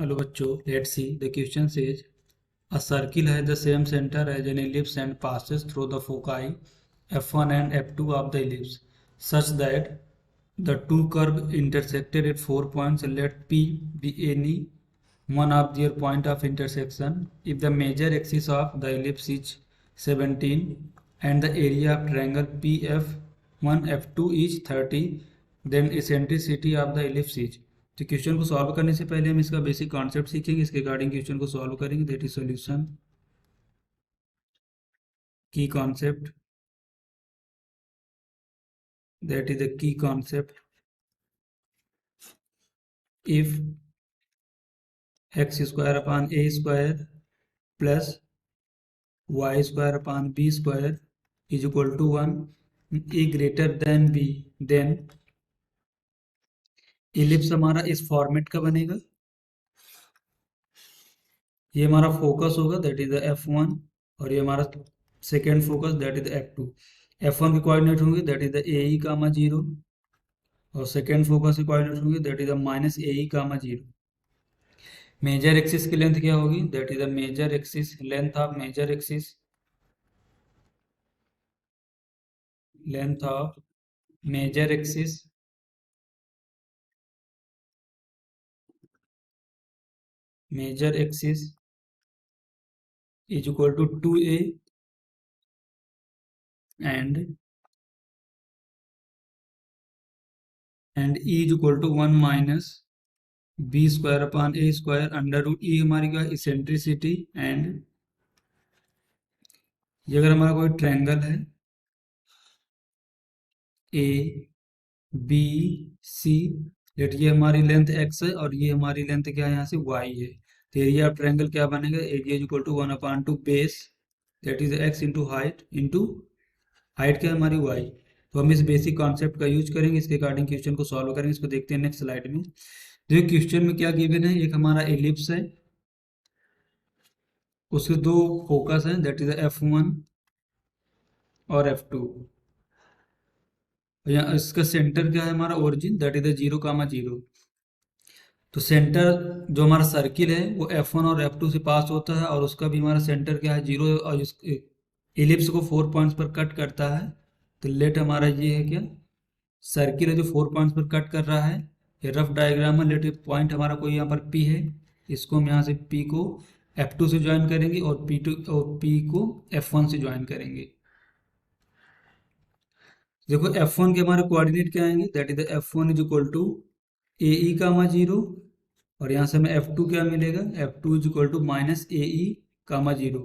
Hello bachcho, let's see. The question says a circle has the same center as an ellipse and passes through the foci f1 and f2 of the ellipse such that the two curves intersected at 4 points. Let P be any one of their point of intersection. If the major axis of the ellipse is 17 and the area of triangle PF1 F2 is 30, then eccentricity of the ellipse is। तो question को solve करने से पहले हम इसका basic concept सीखेंगे, इसके regarding question को सॉल्व करेंगे। दैट इज सॉल्यूशन की concept, that is the key concept. If x square upon a square plus Y square upon b square is equal to 1, a greater than b, then ellipse हमारा इस format का बनेगा। ये हमारा focus होगा, that is the f1, और ये हमारा second focus that is the f2। f1 के कोऑर्डिनेट होंगे that is the a comma 0, और सेकेंड फोकस के कोऑर्डिनेट होंगे that is the minus A comma 0। Major axis की लेंथ क्या होगी, that is the major axis, length of major axis, length of major axis major axis is equal to 2a and e is equal to 1 minus B square upon a square under root ई हमारी क्या eccentricity. And ये अगर हमारा कोई triangle है A B C, late ये हमारी length x है और ये हमारी लेंथ क्या है यहाँ से y है, तो एरिया ऑफ ट्रायंगल क्या बनेगा, area is equal to 1/2 base that is x into height, into height क्या है हमारी y। तो हम इस बेसिक कॉन्सेप्ट का यूज करेंगे, इसके अकॉर्डिंग क्वेश्चन को सॉल्व करेंगे। इसको देखते हैं नेक्स्ट स्लाइड में। देखिए क्वेश्चन में क्या गिवन है, एक हमारा एलिप्स है, उसके दो फोकस हैं दैट इज f1 और f2, यहाँ इसका सेंटर क्या है हमारा ओरिजिन दैट इज 0,0। तो सेंटर जो हमारा सर्किल है वो f1 और f2 से पास होता है, और उसका भी हमारा सेंटर क्या है 0, और इस इलिप्स को 4 पॉइंट्स पर कट करता है। तो लेट हमारा ये है क्या, सर्किल है जो 4 पॉइंट्स पर कट कर रहा है, ये रफ डायग्राम है। लेट पॉइंट हमारा कोई यहाँ पर P है, इसको हम यहाँ से P को f2 से ज्वाइन करेंगे और P को f1 से ज्वाइन करेंगे। देखो f1 के हमारे कोऑर्डिनेट क्या आएंगे, that is f1 is equal to A comma 0, और यहाँ से हमें f2 क्या मिलेगा, f2 is equal to minus A comma 0।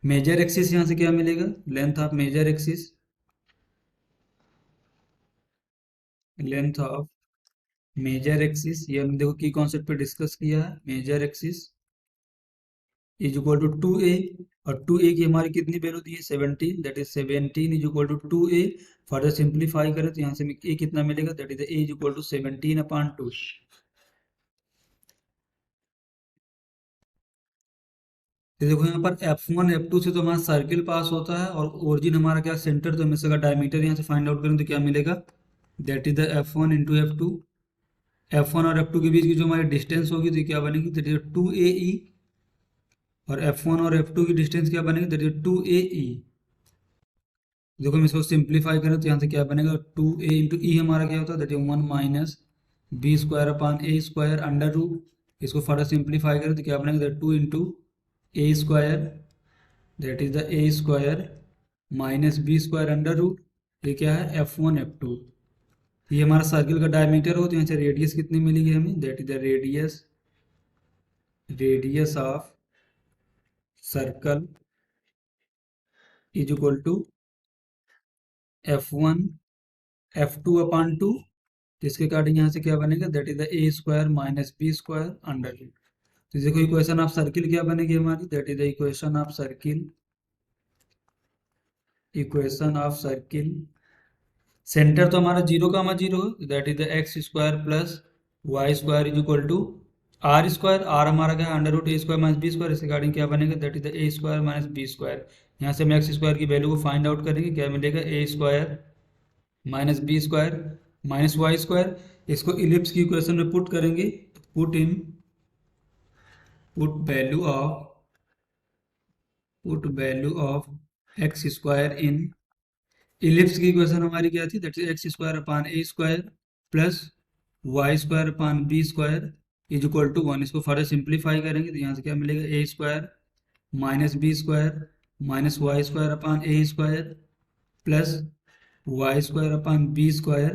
Major axis यहाँ से क्या मिलेगा, length of major axis, length of major axis, ये हमने देखो की कॉन्सेप्ट पे डिस्कस किया है। Major axis is equal to 2a, और 2a की हमारी कितनी वैल्यू दी है 17, that is 17 is equal to 2a। Further simplify करें तो यहाँ से a कितना मिलेगा, that is a is equal to 17/2। तो देखो यहाँ पर f1 f2 से तो हमारा सर्किल पास होता है, और ओरिजिन हमारा क्या सेंटर, तो हम इसका डायमीटर यहाँ से फाइंड आउट करें तो क्या मिलेगा, that is the f1 into f2। f1 और f2 के बीच की जो हमारी डिस्टेंस होगी तो क्या बनेगी, दैट इज 2ae, और f1 और f2 की डिस्टेंस क्या बनेगी, दैट इज 2ae। देखो हम इसको सिंप्लीफाई करें तो यहाँ से क्या बनेगा, 2a इंटू ई हमारा क्या होता है, that is 1 minus B square upon a square under root, इसको फर्दर सिंप्लीफाई करें तो क्या बनेगा, that 2 into a square, that is the A square minus B square under root, ये क्या है f1 f2। ये हमारा सर्किल का डायमीटर हो, तो यहाँ से रेडियस कितनी मिलेगी हमें, that is the radius of circle is equal to f1 f2 upon 2। इसके अकॉर्डिंग यहाँ से क्या बनेगा, that is the A square minus B square under root. तो देखो इक्वेशन ऑफ सर्किल क्या बनेगी हमारी, that is the equation of circle, equation of circle, centre तो हमारा 0,0 है, that is the x square plus Y square is equal to r square, r हमारा क्या है under root A square minus B square, इसके according क्या बनेगा, that is the A square minus B square. यहाँ से हम एक्स स्क्वायर की वैल्यू को फाइंड आउट करेंगे, क्या मिलेगा, A square minus B square minus Y square. इसको इलिप्स की इक्वेशन में पुट करेंगे, put in put value of X square in ellipse की इक्वेशन हमारी क्या थी, that is X square upon A square plus Y square upon B square is equal to 1। इसको further simplify करेंगे तो यहाँ से क्या मिलेगा, A square minus B square minus Y square upon A square plus Y square upon B square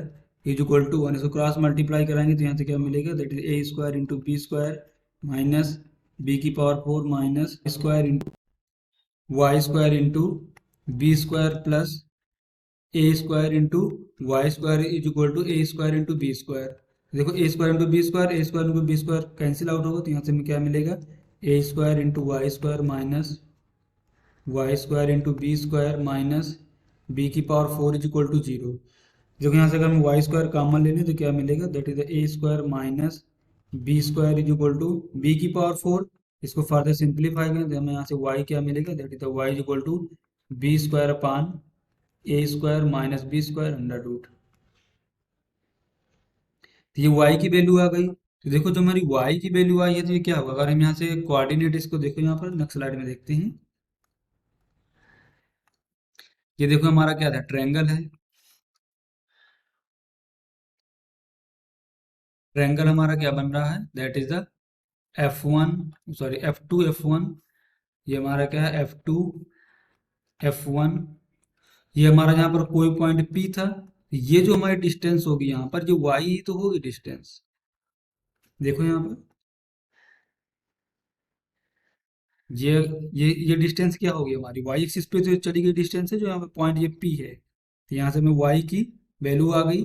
is equal to 1। इसको cross multiply कराएंगे तो यहाँ से क्या मिलेगा, that is A square into B square minus B की power 4 minus square into Y square into B square plus A square into Y square is equal to A square into B square. देखो A square into B square, A square into B square cancel out होगा तो यहाँ से हमें क्या मिलेगा, A square into Y square minus Y square into B square minus B की power 4 is equal to 0। देखो यहाँ से अगर हम वाई स्क्वायर कॉमन ले लें तो क्या मिलेगा, that is A square minus B square is equal to b की पावर 4। इसको फर्दर सिंप्लीफाई करें तो हमें यहाँ से वाई क्या मिलेगा, that is y is equal to b square upon A square minus B square under root. तो ये y की वैल्यू आ गई। तो देखो जो हमारी y की वैल्यू आई है तो ये क्या होगा, अगर हम यहाँ से कोऑर्डिनेट इसको देखो, यहाँ पर नेक्स्ट स्लाइड में देखते हैं। ये देखो हमारा क्या था, ट्रायंगल है। ट्रायंगल हमारा क्या बन रहा है, that is the F1 sorry F2 F1। ये हमारा क्या है, F2 F1। ये हमारा यहाँ पर कोई पॉइंट P था। ये जो हमारी डिस्टेंस होगी यहाँ पर, ये y ही तो होगी डिस्टेंस। देखो यहाँ पर ये ये डिस्टेंस क्या होगी हमारी, y एक्सिस पे जो चली गई डिस्टेंस है, जो यहाँ पे पॉइंट ये P है। तो यहाँ से हमें y की वैल्यू आ गई।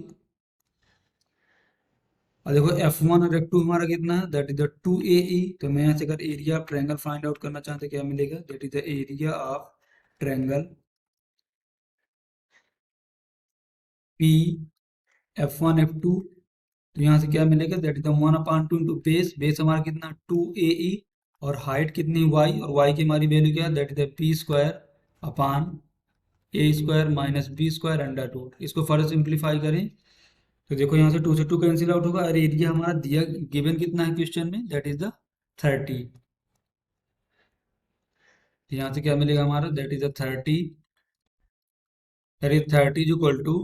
और देखो F1 और F2 हमारा कितना है, दैट इज द 2AE। तो मैं यहाँ से अगर area of triangle find out करना चाहते हैं क्या मिलेगा, that is the area of triangle P F1 F2। तो यहाँ से क्या मिलेगा, that is the 1/2 into base. Base हमारा कितना 2AE और हाइट कितनी y, और y की हमारी वैल्यू क्या है, that is the p square upon A square minus B square under root. इसको फर्दर सिंप्लीफाई करें तो देखो यहाँ से 2 से 2 कैंसिल आउट होगा, और एरिया हमारा दिया गिवन कितना है क्वेश्चन में, दैट इज द 30। यहाँ से क्या मिलेगा हमारा, that is the 30, that is 30 is equal to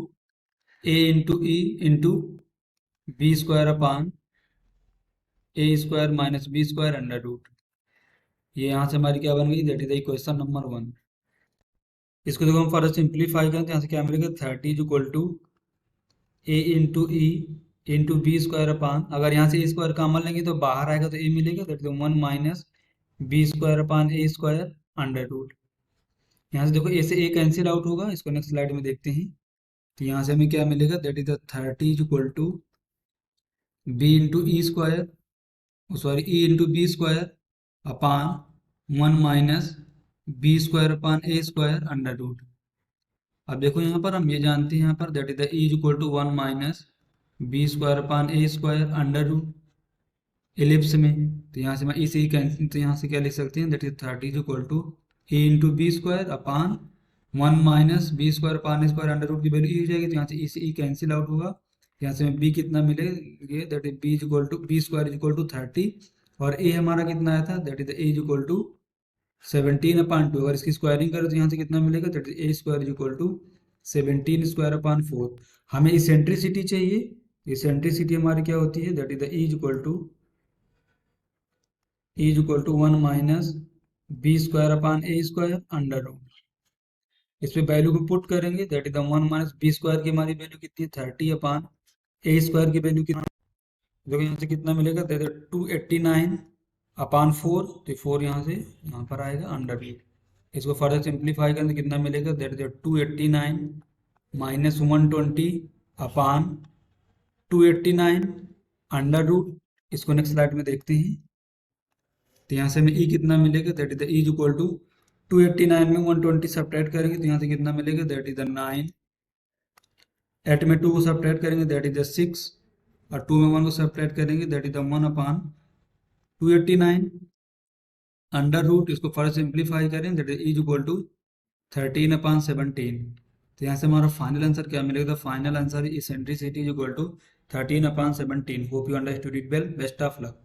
a into e into B square upon A square minus B square under root. ये यहाँ से हमारी क्या बन गई, that is the equation number 1। इसको देखो हम फर्दर सिंप्लीफाई करें तो यहाँ से क्या मिलेगा, 30 is equal to a into e into B square upon, अगर यहाँ से ए स्क्वायर कॉमन लेंगे तो बाहर आएगा तो ए मिलेगा, that is 1 minus B square upon A square under root. यहाँ से देखो ए से ए कैंसिल आउट होगा, इसको नेक्स्ट स्लाइड में देखते हैं। तो यहाँ से हमें क्या मिलेगा, that is the 30 is equal to b into e square sorry e into B square upon 1 minus B square upon A square under root. अब देखो यहाँ पर हम ये जानते हैं यहाँ पर, that is the e is equal to 1 minus B square upon A square under root ellipse में। तो यहाँ से मैं इसे ही कैंसिल, तो यहाँ से क्या लिख सकते हैं, that is 30 is equal to a into B square upon 1 minus B square upon A square under root की वैल्यू ई हो जाएगी। तो यहाँ से इसे ई कैंसिल आउट होगा, यहाँ से हमें बी कितना मिलेगा, that is b is equal to b square is equal to 30, और ए हमारा कितना आया था, that is a is equal to 17/2। अगर इसकी स्क्वायरिंग करें तो यहाँ से कितना मिलेगा, that is A square is equal to 17 square upon 4। हमें इसेंट्रिसिटी चाहिए। इसेंट्रिसिटी हमारी क्या होती है, that is the e is equal to 1 minus B square upon A square under root. इस पे वैल्यू को पुट करेंगे, that is the 1 minus B square की हमारी वैल्यू कितनी है, 30 अपान ए स्क्वायर की वैल्यू कितनी, देखो यहाँ से कितना मिलेगा, दैट इज 289 अपान 4। तो 4 यहाँ से यहाँ पर आएगा अंडर रूट। इसको फर्दर सिंप्लीफाई करें तो कितना मिलेगा, that is 289 minus 120 upon 289 under root. इसको नेक्स्ट स्लाइड में देखते हैं। तो यहाँ से हमें ई कितना मिलेगा, that is the e is equal to 289 में 120 सब्ट्रैक्ट करेंगे तो यहाँ से कितना मिलेगा, दैट इज द 9। 8 में 2 को सब्ट्रैक्ट करेंगे दैट इज द 6, और 2 में 1 को सब्ट्रैक्ट करेंगे that is the 1 upon 289 under root. इसको फर्स्ट सिंप्लीफाई करें, that is equal to 13 upon 17। तो यहाँ से हमारा फाइनल आंसर क्या मिलेगा, final answer eccentricity is equal to 13 upon 17। Hope you understood it well, best of luck.